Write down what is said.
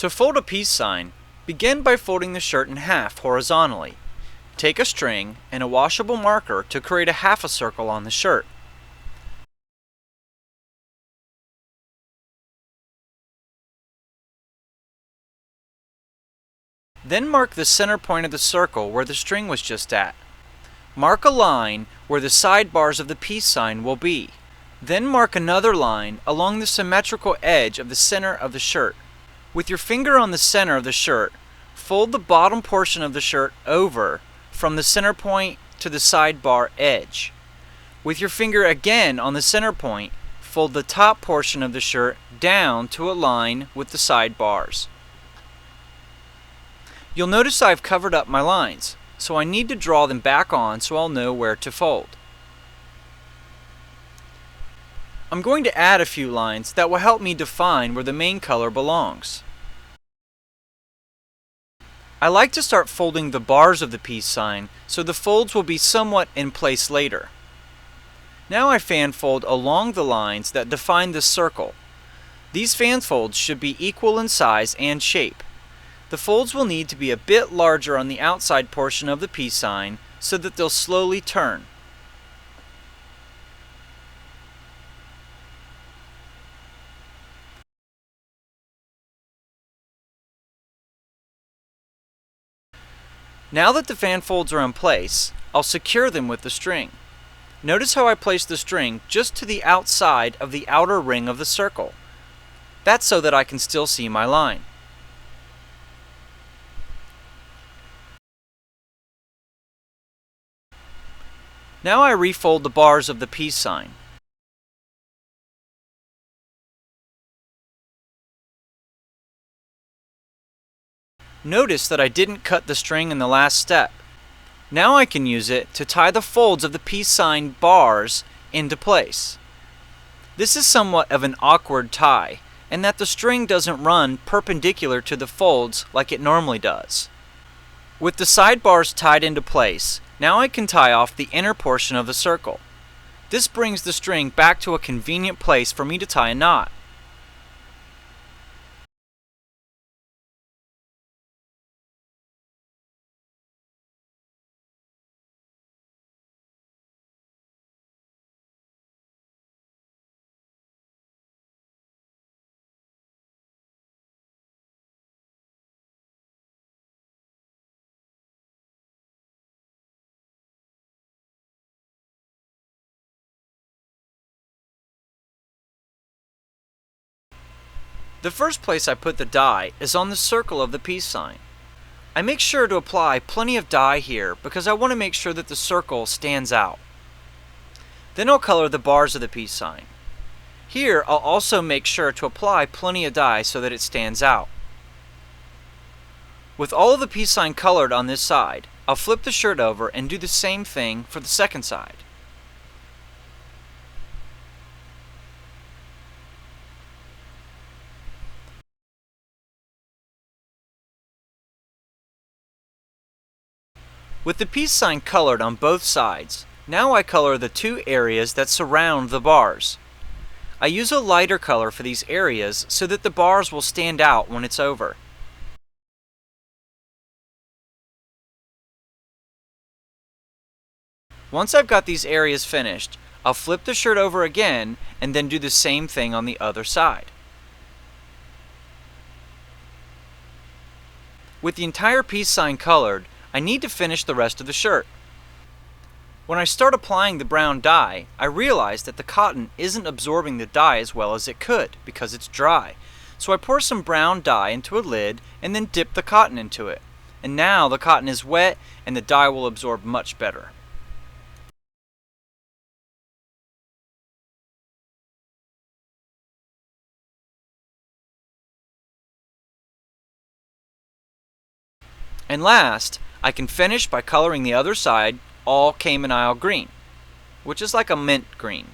To fold a peace sign, begin by folding the shirt in half horizontally. Take a string and a washable marker to create a half a circle on the shirt. Then mark the center point of the circle where the string was just at. Mark a line where the sidebars of the peace sign will be. Then mark another line along the symmetrical edge of the center of the shirt. With your finger on the center of the shirt, fold the bottom portion of the shirt over from the center point to the sidebar edge. With your finger again on the center point, fold the top portion of the shirt down to align with the sidebars. You'll notice I've covered up my lines, so I need to draw them back on so I'll know where to fold. I'm going to add a few lines that will help me define where the main color belongs. I like to start folding the bars of the peace sign so the folds will be somewhat in place later. Now I fan fold along the lines that define the circle. These fan folds should be equal in size and shape. The folds will need to be a bit larger on the outside portion of the peace sign so that they'll slowly turn. Now that the fan folds are in place, I'll secure them with the string. Notice how I place the string just to the outside of the outer ring of the circle. That's so that I can still see my line. Now I refold the bars of the peace sign. Notice that I didn't cut the string in the last step. Now I can use it to tie the folds of the peace sign bars into place. This is somewhat of an awkward tie, in that the string doesn't run perpendicular to the folds like it normally does. With the sidebars tied into place, now I can tie off the inner portion of the circle. This brings the string back to a convenient place for me to tie a knot. The first place I put the dye is on the circle of the peace sign. I make sure to apply plenty of dye here because I want to make sure that the circle stands out. Then I'll color the bars of the peace sign. Here I'll also make sure to apply plenty of dye so that it stands out. With all of the peace sign colored on this side, I'll flip the shirt over and do the same thing for the second side. With the peace sign colored on both sides, now I color the two areas that surround the bars. I use a lighter color for these areas so that the bars will stand out when it's over. Once I've got these areas finished, I'll flip the shirt over again and then do the same thing on the other side. With the entire peace sign colored, I need to finish the rest of the shirt. When I start applying the brown dye, I realize that the cotton isn't absorbing the dye as well as it could because it's dry. So I pour some brown dye into a lid and then dip the cotton into it. And now the cotton is wet and the dye will absorb much better. And last, I can finish by coloring the other side all Cayman Isle green, which is like a mint green.